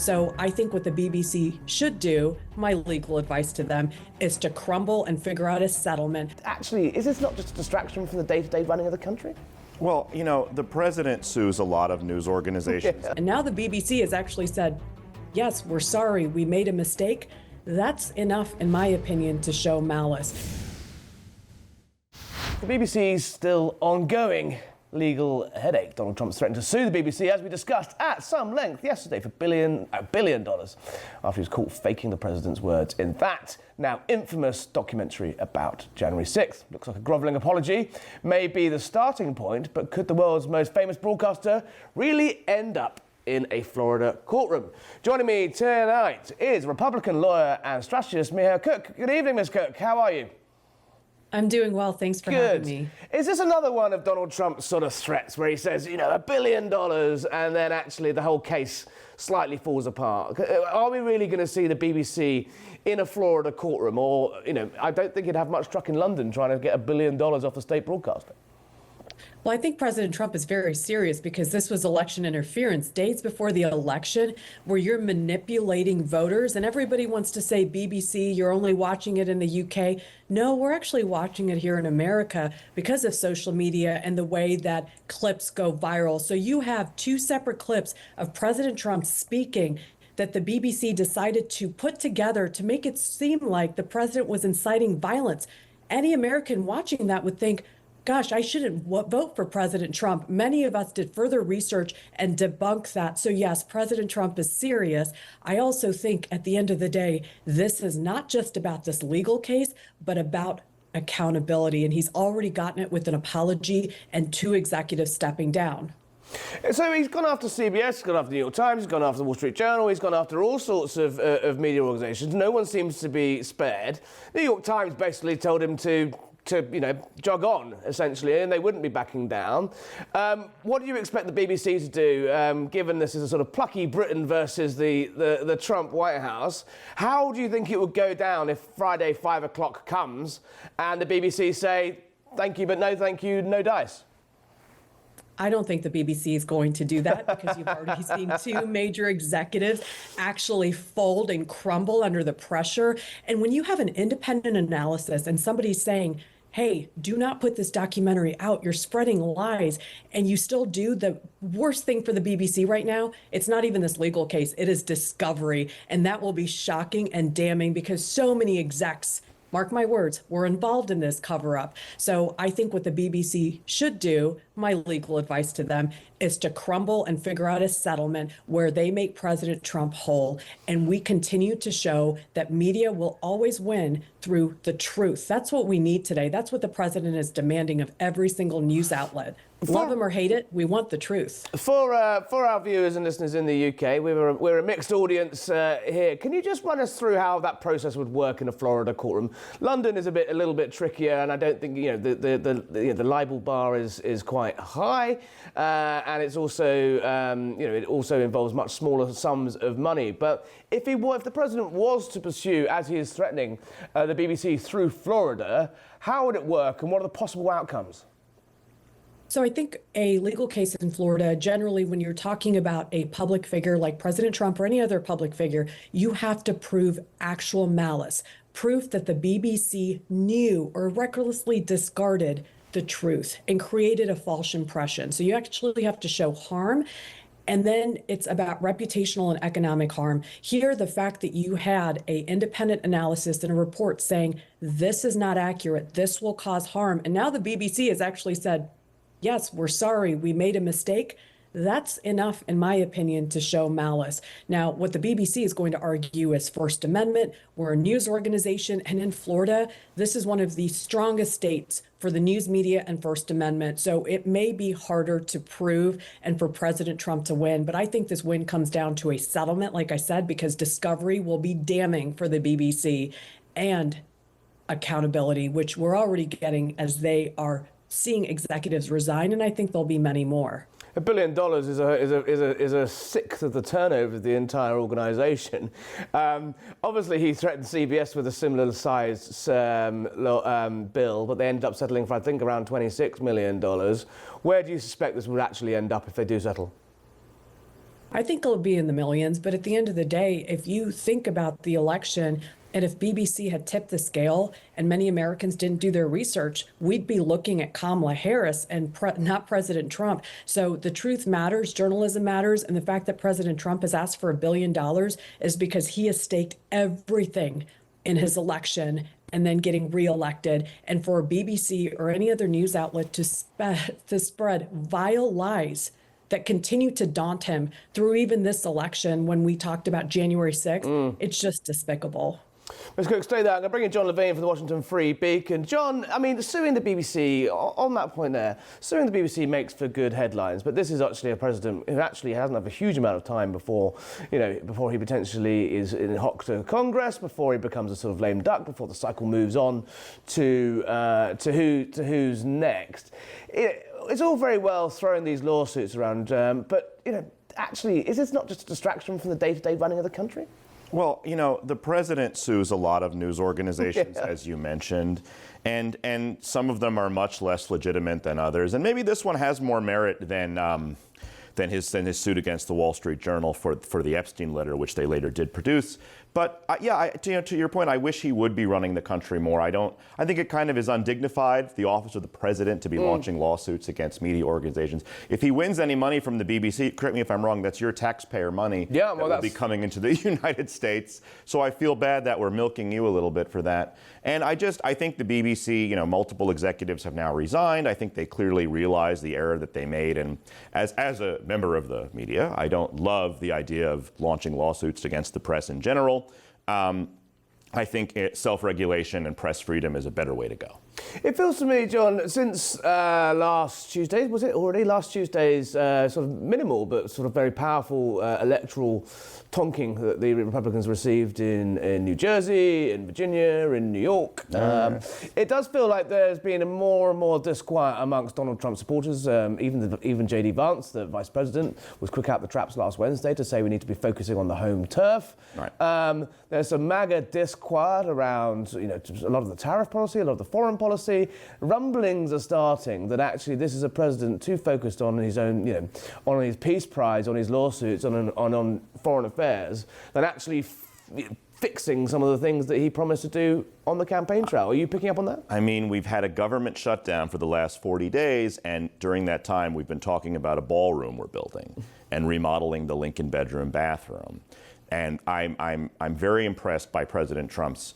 So I think what the BBC should do, my legal advice to them, is to crumble and figure out a settlement. Actually, is this not just a distraction from the day-to-day running of the country? Well, you know, the president sues a lot of news organizations. And now the BBC has actually said, yes, we're sorry, we made a mistake. That's enough, in my opinion, to show malice. The BBC's still ongoing legal headache. Donald Trump's threatened to sue the BBC, as we discussed at some length yesterday, for $1 billion after he was caught faking the president's words in that now infamous documentary about January 6th. Looks like a grovelling apology may be the starting point, but could the world's most famous broadcaster really end up in a Florida courtroom? Joining me tonight is Republican lawyer and strategist Mehek Cooke. Good evening, Ms. Cooke. How are you? I'm doing well. Thanks for having me. Is this another one of Donald Trump's sort of threats where he says, you know, $1 billion and then actually the whole case slightly falls apart? Are we really going to see the BBC in a Florida courtroom? Or, you know, I don't think he'd have much truck in London trying to get $1 billion off the state broadcaster. Well, I think President Trump is very serious because this was election interference days before the election where you're manipulating voters and everybody wants to say, BBC, you're only watching it in the UK. No, we're actually watching it here in America because of social media and the way that clips go viral. So you have two separate clips of President Trump speaking that the BBC decided to put together to make it seem like the president was inciting violence. Any American watching that would think, gosh, I shouldn't vote for President Trump. Many of us did further research and debunk that. So yes, President Trump is serious. I also think at the end of the day, this is not just about this legal case, but about accountability. And he's already gotten it with an apology and two executives stepping down. So he's gone after CBS, he's gone after the New York Times, he's gone after the Wall Street Journal, he's gone after all sorts of media organizations. No one seems to be spared. The New York Times basically told him to you know, jog on, essentially, and they wouldn't be backing down. What do you expect the BBC to do, given this is a sort of plucky Britain versus the Trump White House? How do you think it would go down if Friday 5 o'clock comes and the BBC say, thank you, but no thank you, no dice? I don't think the BBC is going to do that because you've already seen two major executives actually fold and crumble under the pressure. And when you have an independent analysis and somebody's saying, hey, do not put this documentary out, you're spreading lies, and you still do the worst thing for the BBC right now, it's not even this legal case, it is discovery. And that will be shocking and damning because so many execs, mark my words, were involved in this cover-up. So I think what the BBC should do, my legal advice to them, is to crumble and figure out a settlement where they make President Trump whole. And we continue to show that media will always win through the truth. That's what we need today. That's what the president is demanding of every single news outlet. Love them or hate it, we want the truth. For our viewers and listeners in the UK, we're a mixed audience here. Can you just run us through how that process would work in a Florida courtroom? London is a little bit trickier, and I don't think the libel bar is quite high, and it's also it also involves much smaller sums of money. But if the president was to pursue, as he is threatening, the BBC through Florida, how would it work, and what are the possible outcomes? So I think a legal case in Florida, generally when you're talking about a public figure like President Trump or any other public figure, you have to prove actual malice, proof that the BBC knew or recklessly discarded the truth and created a false impression. So you actually have to show harm. And then it's about reputational and economic harm. Here, the fact that you had an independent analysis and a report saying this is not accurate, this will cause harm. And now the BBC has actually said, yes, we're sorry, we made a mistake. That's enough, in my opinion, to show malice. Now, what the BBC is going to argue is First Amendment. We're a news organization, and in Florida, this is one of the strongest states for the news media and First Amendment. So it may be harder to prove and for President Trump to win. But I think this win comes down to a settlement, like I said, because discovery will be damning for the BBC and accountability, which we're already getting as they are seeing executives resign, and I think there'll be many more. $1 billion is a sixth of the turnover of the entire organisation. Obviously, he threatened CBS with a similar size bill, but they ended up settling for, I think, around $26 million. Where do you suspect this would actually end up if they do settle? I think it'll be in the millions, but at the end of the day, if you think about the election, and if BBC had tipped the scale and many Americans didn't do their research, we'd be looking at Kamala Harris and not President Trump. So the truth matters, journalism matters, and the fact that President Trump has asked for $1 billion is because he has staked everything in his election and then getting reelected. And for BBC or any other news outlet to spread vile lies that continue to daunt him through even this election when we talked about January 6th, it's just despicable. Ms. Cooke, stay there. I'm going to bring in John Levine from the Washington Free Beacon. John, I mean, suing the BBC, on that point there, suing the BBC makes for good headlines, but this is actually a president who actually hasn't had a huge amount of time before he potentially is in hock to Congress, before he becomes a sort of lame duck, before the cycle moves on to who's next. It's all very well throwing these lawsuits around, but, actually, is this not just a distraction from the day-to-day running of the country? Well, the president sues a lot of news organizations, as you mentioned, and some of them are much less legitimate than others. And maybe this one has more merit than his suit against the Wall Street Journal for the Epstein letter, which they later did produce. But to your point, I wish he would be running the country more. I think it kind of is undignified, the office of the president, to be launching lawsuits against media organizations. If he wins any money from the BBC, correct me if I'm wrong, that's your taxpayer money that will be coming into the United States. So I feel bad that we're milking you a little bit for that. And I think the BBC, multiple executives have now resigned. I think they clearly realize the error that they made. And as a member of the media, I don't love the idea of launching lawsuits against the press in general. I think self-regulation and press freedom is a better way to go. It feels to me, John, since last Tuesday, was it already? Last Tuesday's sort of minimal but sort of very powerful electoral tonking that the Republicans received in New Jersey, in Virginia, in New York. It does feel like there's been a more and more disquiet amongst Donald Trump supporters. Even J.D. Vance, the vice president, was quick out the traps last Wednesday to say we need to be focusing on the home turf. Right. There's some MAGA disquiet around, a lot of the tariff policy, a lot of the foreign policy. Rumblings are starting that actually this is a president too focused on his own, on his peace prize, on his lawsuits, on foreign affairs, than actually fixing some of the things that he promised to do on the campaign trail. Are you picking up on that? I mean, we've had a government shutdown for the last 40 days, and during that time, we've been talking about a ballroom we're building and remodeling the Lincoln bedroom bathroom. And I'm very impressed by President Trump's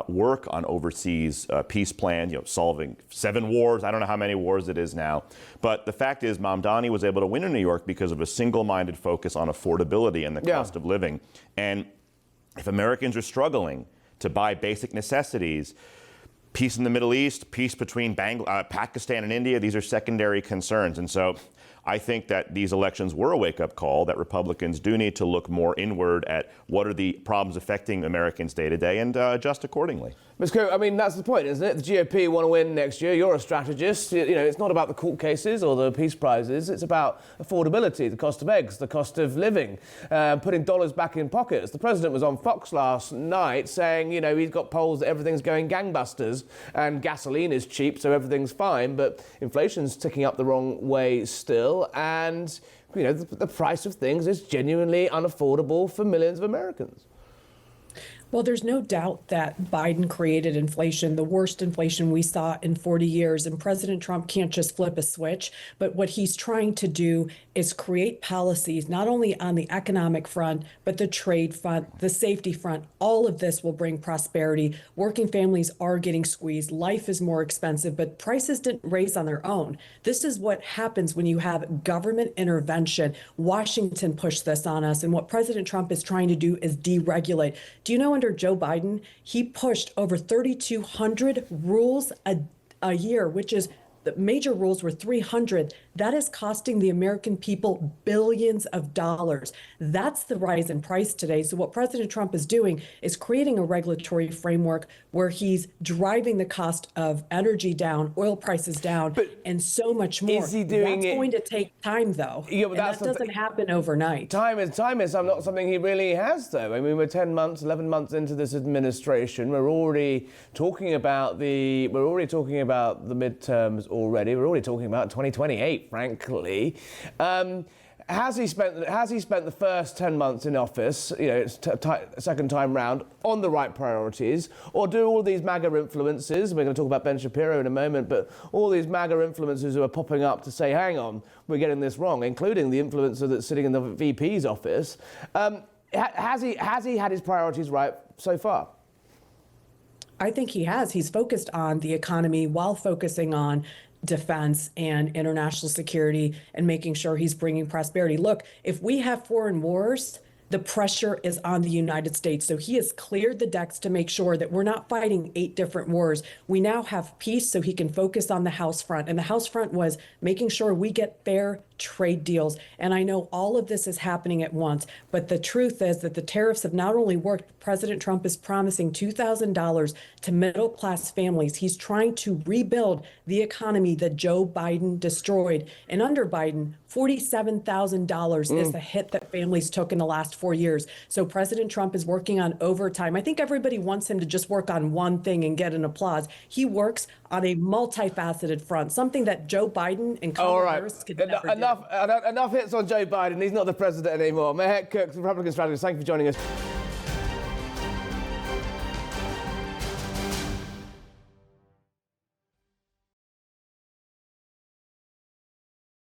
work on overseas peace plan, solving 7 wars. I don't know how many wars it is now. But the fact is, Mamdani was able to win in New York because of a single-minded focus on affordability and the cost of living. And if Americans are struggling to buy basic necessities, peace in the Middle East, peace between Pakistan and India, these are secondary concerns. And so I think that these elections were a wake-up call that Republicans do need to look more inward at what are the problems affecting Americans day to day and adjust accordingly. Ms. Cooke, I mean, that's the point, isn't it? The GOP want to win next year. You're a strategist. It's not about the court cases or the peace prizes. It's about affordability, the cost of eggs, the cost of living, putting dollars back in pockets. The president was on Fox last night saying, he's got polls that everything's going gangbusters and gasoline is cheap, so everything's fine, but inflation's ticking up the wrong way still, and, the price of things is genuinely unaffordable for millions of Americans. Well, there's no doubt that Biden created inflation, the worst inflation we saw in 40 years. And President Trump can't just flip a switch. But what he's trying to do is create policies, not only on the economic front, but the trade front, the safety front. All of this will bring prosperity. Working families are getting squeezed. Life is more expensive, but prices didn't raise on their own. This is what happens when you have government intervention. Washington pushed this on us. And what President Trump is trying to do is deregulate. Do you know, under Joe Biden, he pushed over 3,200 rules a year, which is the major rules were 300. That is costing the American people billions of dollars. That's the rise in price today. So what President Trump is doing is creating a regulatory framework where he's driving the cost of energy down, oil prices down, and so much more. Is he doing That's it? going to take time, though. Yeah, but that doesn't happen overnight. Time is not something he really has, though. I mean, we're 10 months, 11 months into this administration. We're already talking about the midterms already. We're already talking about 2028, frankly. Has he spent the first 10 months in office, you know, it's second time round, on the right priorities? Or do all these MAGA influences, we're going to talk about Ben Shapiro in a moment, but all these MAGA influencers who are popping up to say, hang on, we're getting this wrong, including the influencer that's sitting in the VP's office, has he had his priorities right so far? I think he has. He's focused on the economy while focusing on defense and international security and making sure he's bringing prosperity. Look, if we have foreign wars, the pressure is on the United States. So he has cleared the decks to make sure that we're not fighting 8 different wars. We now have peace so he can focus on the House front. And the House front was making sure we get fair trade deals. And I know all of this is happening at once, but the truth is that the tariffs have not only worked. President Trump is promising $2,000 to middle-class families. He's trying to rebuild the economy that Joe Biden destroyed. And under Biden, $47,000 is the hit that families took in the last 4 years. So President Trump is working on overtime. I think everybody wants him to just work on one thing and get an applause. He works on a multifaceted front, something that Joe Biden and Kamala Harris could never do. Enough hits on Joe Biden. He's not the president anymore. Mehek Cooke, Republican strategist, thank you for joining us.